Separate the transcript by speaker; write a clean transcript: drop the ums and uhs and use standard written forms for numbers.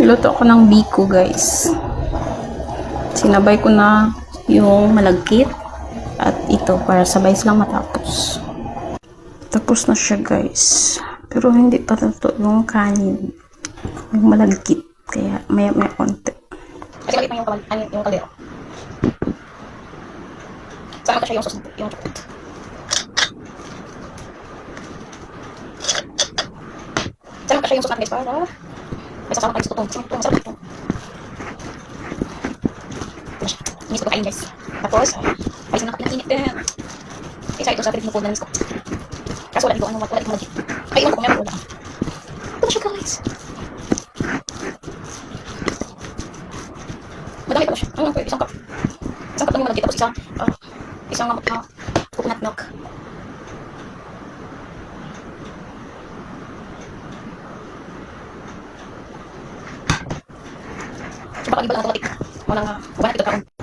Speaker 1: Niluto ako ng biko, guys. Sinabay ko na yung malagkit at ito para sabay silang matapos. Tapos na siya, guys. Pero hindi pa luto yung kanin. Yung malagkit. Kaya may konti.
Speaker 2: Kasi maliit pa yung kaldero. Sama ko siya yung sauce, yung chocolate. Sama ko siya yung sauce natin, guys, para may sasama tayo sa tutong. Kasi ito, masarap ito. Minis ko kain, guys. Tapos, ayos na pinag-init din. Isa ito sa pilit mo po na minis ko. Kaso wala dito, wala dito malagkit. Ay, iwan ko kung meron wala. Ito na siya, guys. Madami pala siya. Ano, isang cup. Isang cup lang yung malagkit. Tapos isang coconut milk. So, baka iba lang automatic. Walang, kubanat ito taon.